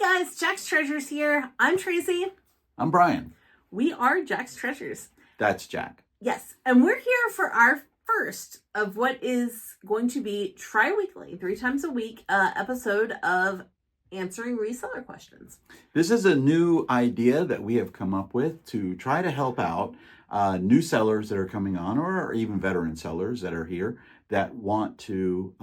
guys, JacksTreasures here. I'm Tracy. I'm Brian. We are JacksTreasures. That's Jack. Yes, and we're here for our first of what is going to be tri-weekly, 3 times a week, episode of answering reseller questions. This is a new idea that we have come up with to try to help out new sellers that are coming on, or even veteran sellers that are here that want to,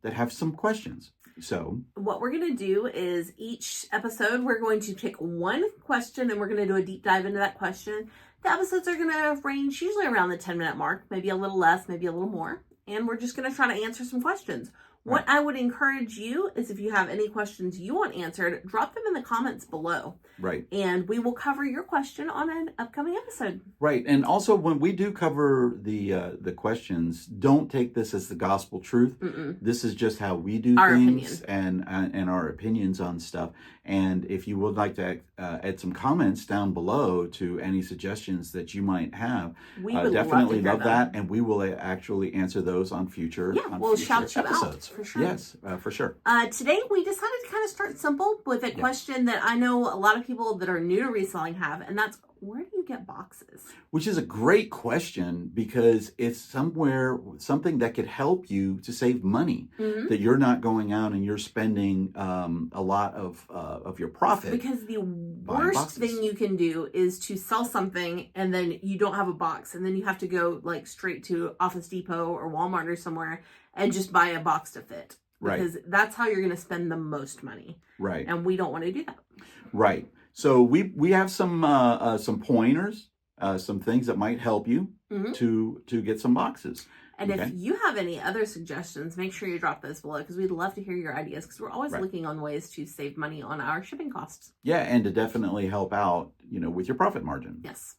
that have some questions. So what we're going to do is each episode, we're going to pick one question and we're going to do a deep dive into that question. The episodes are going to range usually around the 10-minute mark, maybe a little less, maybe a little more. And we're just going to try to answer some questions. What I would encourage you is if you have any questions you want answered, drop them in the comments below. Right. And we will cover your question on an upcoming episode. Right. And also when we do cover the questions, don't take this as the gospel truth. Mm-mm. This is just how we do our things opinion. and our opinions on stuff. And if you would like to add some comments down below to any suggestions that you might have, we would definitely love that. And we will actually answer those on future we'll shout you episodes. Out, for sure. Yes, for sure. Today we decided to kind of start simple with a question that I know a lot of people that are new to reselling have, and that's, where do you get boxes? Which is a great question because it's something that could help you to save money, that you're not going out and you're spending a lot of your profit. Because the worst thing you can do is to sell something and then you don't have a box, and then you have to go like straight to Office Depot or Walmart or somewhere and just buy a box to fit. Because that's how you're going to spend the most money. Right. And we don't want to do that. Right. So we have some pointers, some things that might help you to get some boxes. And if you have any other suggestions, make sure you drop those below, because we'd love to hear your ideas, because we're always looking on ways to save money on our shipping costs. Yeah, and to definitely help out, with your profit margin. Yes.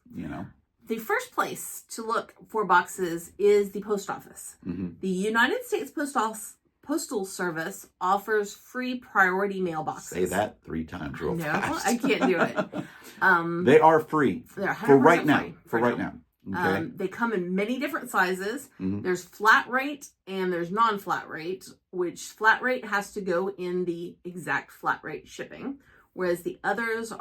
The first place to look for boxes is the post office. The United States Postal Service offers free priority mail boxes. Say that 3 times real fast. I can't do it. They are free for right now. Free for right now. Okay. They come in many different sizes. There's flat rate and there's non-flat rate, which flat rate has to go in the exact flat rate shipping, whereas the others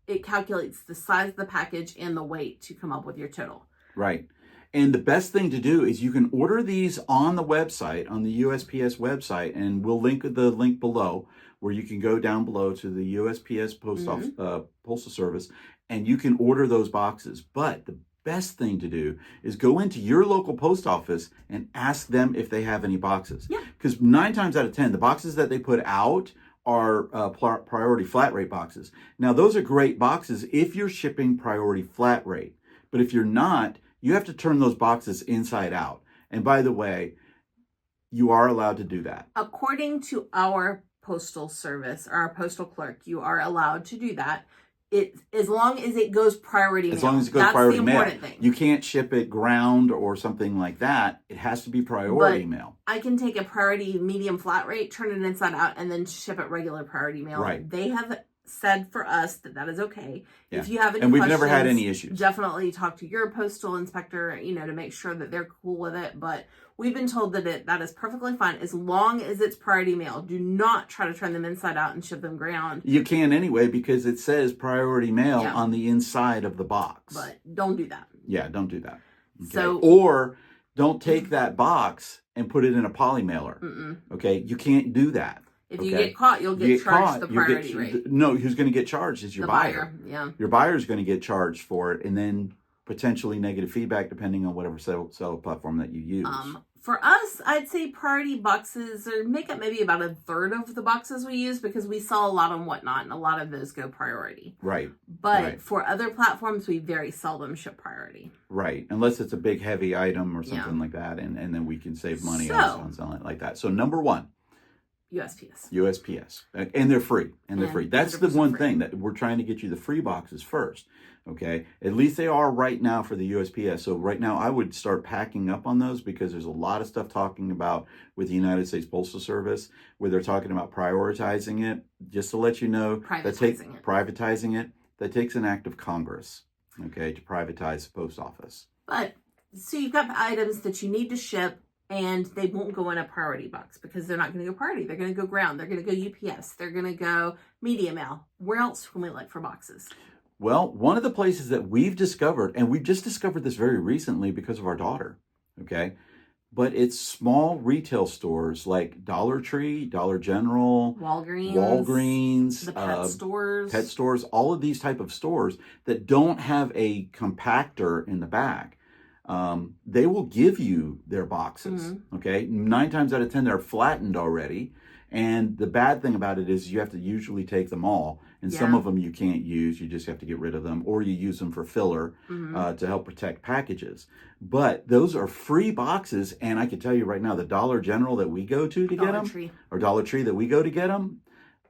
it calculates the size of the package and the weight to come up with your total. Right. And the best thing to do is you can order these on the website, on the USPS website, and we'll link the link below where you can go down below to the USPS Postal Service, and you can order those boxes. But the best thing to do is go into your local post office and ask them if they have any boxes. Yeah. Because 9 times out of 10, the boxes that they put out are priority flat rate boxes. Now, those are great boxes if you're shipping priority flat rate. But if you're not, you have to turn those boxes inside out. And by the way, you are allowed to do that. According to our postal service, or our postal clerk, you are allowed to do that. As long as it goes priority mail. As long as it goes priority mail. That's the important thing. You can't ship it ground or something like that. It has to be priority mail. I can take a priority medium flat rate, turn it inside out, and then ship it regular priority mail. Right. They have said for us that is okay. Yeah. If you have any and we've questions, never had any issues. Definitely talk to your postal inspector, to make sure that they're cool with it. But we've been told that is perfectly fine as long as it's priority mail. Do not try to turn them inside out and ship them ground. You can anyway, because it says priority mail on the inside of the box. But don't do that. Yeah, don't do that. Okay? Or don't take that box and put it in a poly mailer. Okay, you can't do that. If you get caught, you'll get charged the priority rate. No, who's going to get charged is your buyer. Yeah. Your buyer is going to get charged for it, and then potentially negative feedback depending on whatever seller platform that you use. For us, I'd say priority boxes make up maybe about 1/3 of the boxes we use, because we sell a lot on Whatnot, and a lot of those go priority. Right. But for other platforms, we very seldom ship priority. Right. Unless it's a big, heavy item or something like that, and then we can save money on selling it like that. So number 1. USPS. And they're free. That's the one thing that we're trying to get you, the free boxes first. Okay. At least they are right now for the USPS. So right now I would start packing up on those, because there's a lot of stuff talking about with the United States Postal Service where they're talking about prioritizing it. Just to let you know, privatizing it. That takes an act of Congress, to privatize the post office. But so you've got items that you need to ship. and they won't go in a priority box because they're not going to go priority. They're going to go ground. They're going to go UPS. They're going to go media mail. Where else can we look for boxes? Well, one of the places that we've discovered, and we've just discovered this very recently because of our daughter, okay? But it's small retail stores like Dollar Tree, Dollar General, Walgreens, the pet stores, all of these type of stores that don't have a compactor in the back. They will give you their boxes, okay? 9 times out of 10, they're flattened already. And the bad thing about it is you have to usually take them all. And some of them you can't use. You just have to get rid of them. Or you use them for filler to help protect packages. But those are free boxes. And I can tell you right now, the Dollar General that we go to get them, or Dollar Tree that we go to get them,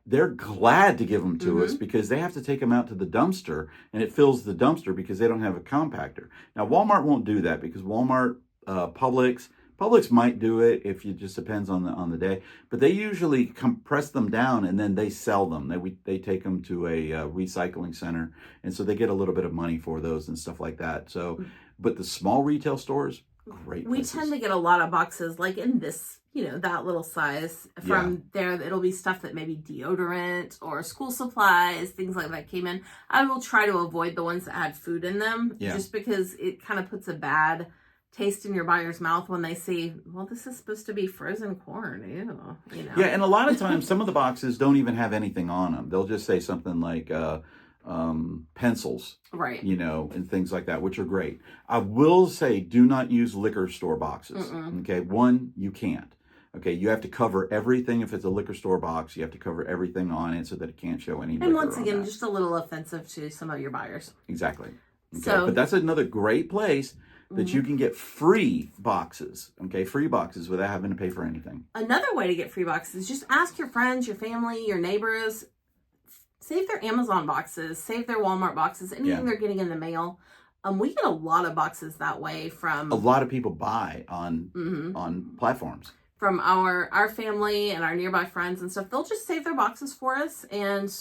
they're glad to give them to us because they have to take them out to the dumpster. And it fills the dumpster because they don't have a compactor. Now, Walmart won't do that because Walmart, Publix might do it if it just depends on the day, but they usually compress them down and then they sell them. They take them to a recycling center, and so they get a little bit of money for those and stuff like that. So, but the small retail stores, great places. We tend to get a lot of boxes like in this, that little size. From there, it'll be stuff that maybe deodorant or school supplies, things like that came in. I will try to avoid the ones that had food in them, just because it kind of puts a bad taste in your buyer's mouth when they see, well, this is supposed to be frozen corn. Ew, Yeah, and a lot of times some of the boxes don't even have anything on them. They'll just say something like pencils, right? And things like that, which are great. I will say, do not use liquor store boxes. Okay, one, you can't. Okay, you have to cover everything. If it's a liquor store box, you have to cover everything on it so that it can't show any. And once again, just a little offensive to some of your buyers. Exactly. Okay, but that's another great place that you can get free boxes, free boxes without having to pay for anything. Another way to get free boxes is just ask your friends, your family, your neighbors, save their Amazon boxes, save their Walmart boxes, anything they're getting in the mail. We get a lot of boxes that way from... A lot of people buy on platforms. From our family and our nearby friends and stuff. They'll just save their boxes for us, and...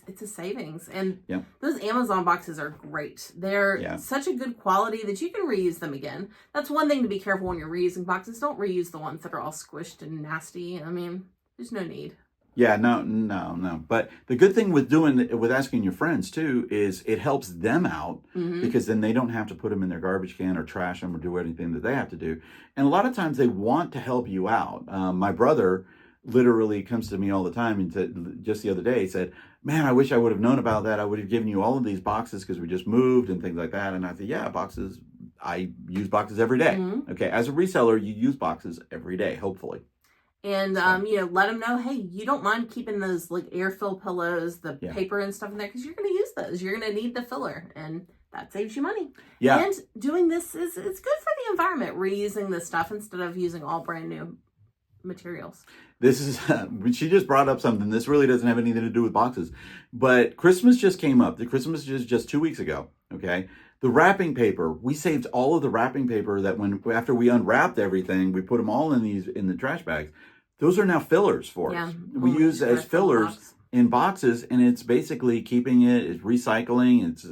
It's a savings. And those Amazon boxes are great. They're such a good quality that you can reuse them again. That's one thing to be careful when you're reusing boxes. Don't reuse the ones that are all squished and nasty. I mean, there's no need. Yeah, no. But the good thing with asking your friends too is it helps them out because then they don't have to put them in their garbage can or trash them or do anything that they have to do. And a lot of times they want to help you out. My brother literally comes to me all the time and just the other day he said, man, I wish I would have known about that. I would have given you all of these boxes because we just moved and things like that. And I said, yeah, boxes. I use boxes every day. Okay, as a reseller, you use boxes every day, hopefully. And let them know, hey, you don't mind keeping those like air fill pillows, the paper and stuff in there because you're going to use those. You're going to need the filler, and that saves you money. Yeah. And doing this it's good for the environment. Reusing this stuff instead of using all brand new materials. This is, she just brought up something. This really doesn't have anything to do with boxes, but Christmas just came up. The Christmas is just 2 weeks ago. Okay. The wrapping paper, we saved all of the wrapping paper that after we unwrapped everything, we put them all in the trash bags. Those are now fillers for us. We use as fillers in boxes, and it's basically keeping it's recycling. It's,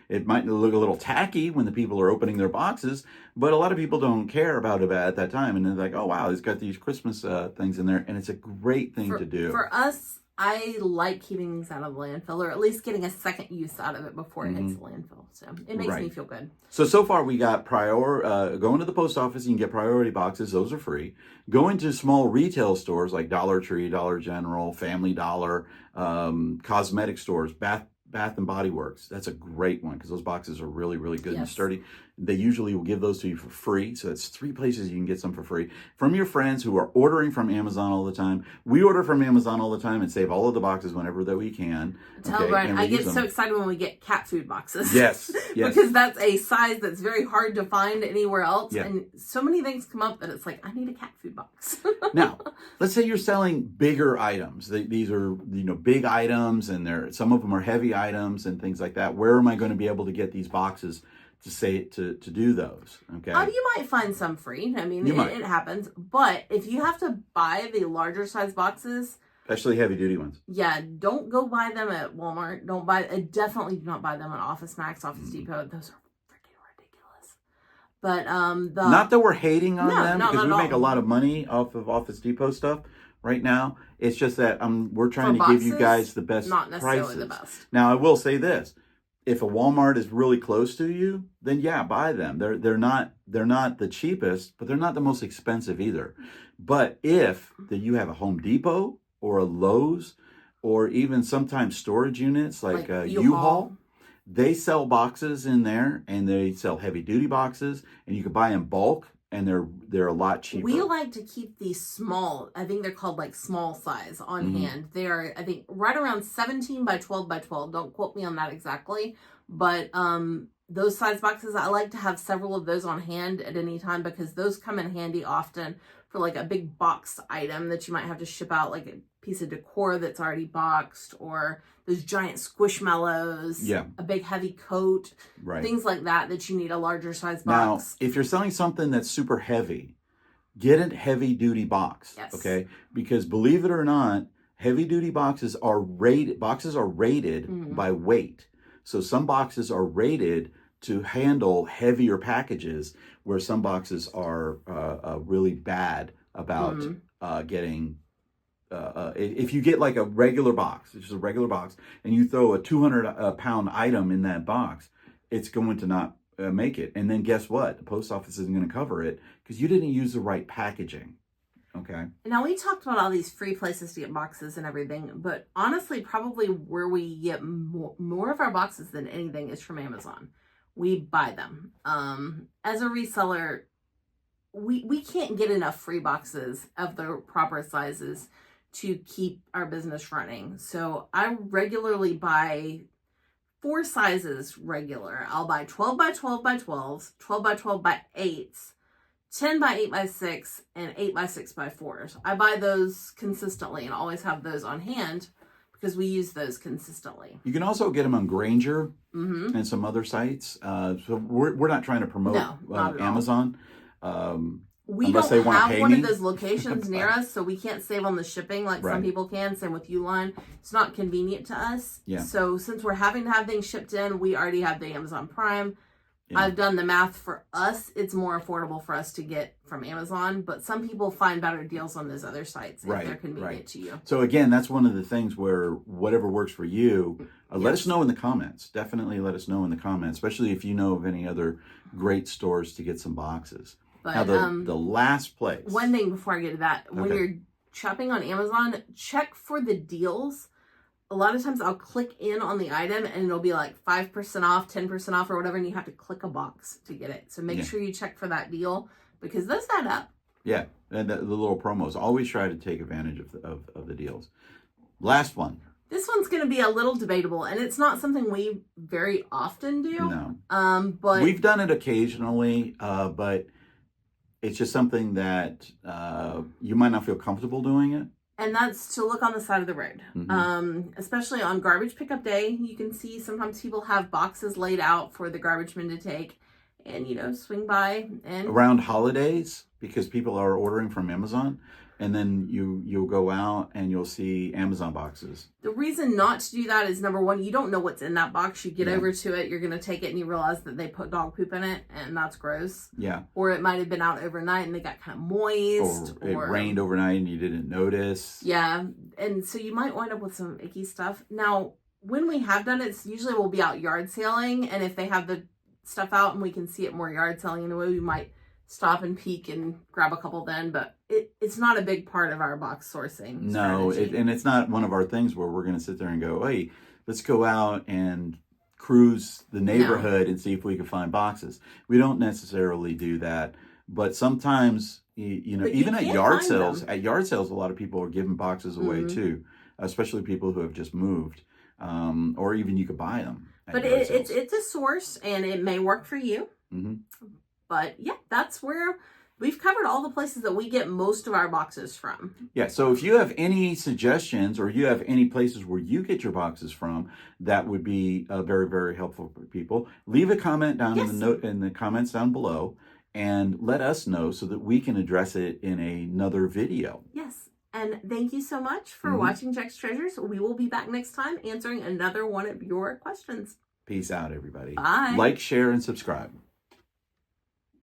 it might look a little tacky when the people are opening their boxes, but a lot of people don't care about it at that time. And they're like, oh, wow, it's got these Christmas things in there. And it's a great thing to do. For us, I like keeping things out of the landfill, or at least getting a second use out of it before it hits the landfill. So it makes me feel good. So far we got going to the post office, you can get priority boxes. Those are free. Going to small retail stores like Dollar Tree, Dollar General, Family Dollar, cosmetic stores, Bath and Body Works. That's a great one because those boxes are really, really good and sturdy. They usually will give those to you for free. So that's 3 places you can get some for free. From your friends who are ordering from Amazon all the time. We order from Amazon all the time and save all of the boxes whenever that we can. Tell Brian, I get so excited when we get cat food boxes. Yes. Because that's a size that's very hard to find anywhere else. Yeah. And so many things come up that it's like, I need a cat food box. Now, let's say you're selling bigger items. These are, big items, and some of them are heavy items and things like that. Where am I going to be able to get these boxes to do those? Okay. You might find some free. I mean, it happens. But if you have to buy the larger size boxes, especially heavy duty ones, don't go buy them at Walmart. Definitely do not buy them at Office Max, Office Depot. Those are freaking ridiculous. But not that we're hating on them, no, because we not make a lot of money off of Office Depot stuff right now. It's just that we're trying for to give you boxes, guys the best not necessarily prices. the best. Now, I will say this: if a Walmart is really close to you, then yeah, buy them. They're not the cheapest, but they're not the most expensive either. But if you have a Home Depot or a Lowe's, or even sometimes storage units like U-Haul, they sell boxes in there, and they sell heavy duty boxes, and you can buy in bulk, and they're a lot cheaper. We like to keep these small, I think they're called like small size on hand. They are, I think, right around 17 by 12 by 12. Don't quote me on that exactly. But those size boxes, I like to have several of those on hand at any time, because those come in handy often for like a big boxed item that you might have to ship out, like a piece of decor that's already boxed, or those giant squishmallows, a big heavy coat, things like that you need a larger size box. Now, if you're selling something that's super heavy, get a heavy duty box, okay? Because believe it or not, heavy duty boxes are rated by weight. So some boxes are rated to handle heavier packages, where some boxes are really bad about getting. If you get like a regular box, it's just a regular box, and you throw a 200-pound item in that box, it's going to not make it. And then guess what? The post office isn't going to cover it because you didn't use the right packaging. Okay. Now, we talked about all these free places to get boxes and everything, but honestly, probably where we get more of our boxes than anything is from Amazon. We buy them. As a reseller, we can't get enough free boxes of the proper sizes to keep our business running. So I regularly buy 4 sizes regular. I'll buy 12 by 12 by 12s, 12 by 12 by 8s, 10 by 8 by 6, and 8 by 6 by 4s. I buy those consistently and always have those on hand because we use those consistently. You can also get them on Grainger and some other sites. So we're not trying to promote Amazon. We don't have one of those locations near us, so we can't save on the shipping like some people can. Same with Uline. It's not convenient to us. So since we're having to have things shipped in, we already have the Amazon Prime. I've done the math for us. It's more affordable for us to get from Amazon, but some people find better deals on those other sites if they're convenient to you. So again, that's one of the things where whatever works for you, let us know in the comments. Definitely let us know in the comments, especially if you know of any other great stores to get some boxes. But now the last place. One thing before I get to that, when you're shopping on Amazon, check for the deals. A lot of times I'll click in on the item and it'll be like 5% off, 10% off or whatever, and you have to click a box to get it. So make sure you check for that deal because those add up. Yeah, and the little promos. Always try to take advantage of the deals. Last one. This one's going to be a little debatable, and it's not something we very often do. No. But we've done it occasionally, but it's just something that you might not feel comfortable doing it. And that's to look on the side of the road. Especially on garbage pickup day, you can see sometimes people have boxes laid out for the garbage men to take and, swing by. And around holidays, because people are ordering from Amazon, and then you'll go out and you'll see Amazon boxes. The reason not to do that is, number one, you don't know what's in that box. You get over to it, you're going to take it, and you realize that they put dog poop in it, and that's gross. Yeah. Or it might have been out overnight and they got kind of moist. Or it rained overnight and you didn't notice. Yeah. And so you might wind up with some icky stuff. Now, when we have done it, usually we'll be out yard sailing, and if they have the stuff out and we can see it more yard selling anyway, we might stop and peek and grab a couple then, but it's not a big part of our box sourcing strategy. And it's not one of our things where we're going to sit there and go, hey, let's go out and cruise the neighborhood and see if we can find boxes. We don't necessarily do that, but sometimes, even at yard sales, a lot of people are giving boxes away too, especially people who have just moved, or even you could buy them. But it's a source, and it may work for you. But yeah, that's where we've covered all the places that we get most of our boxes from. Yeah, so if you have any suggestions or you have any places where you get your boxes from, that would be very, very helpful for people. Leave a comment down in the comments down below and let us know so that we can address it in another video. Yes. And thank you so much for watching JacksTreasures. We will be back next time answering another one of your questions. Peace out, everybody. Bye. Like, share, and subscribe.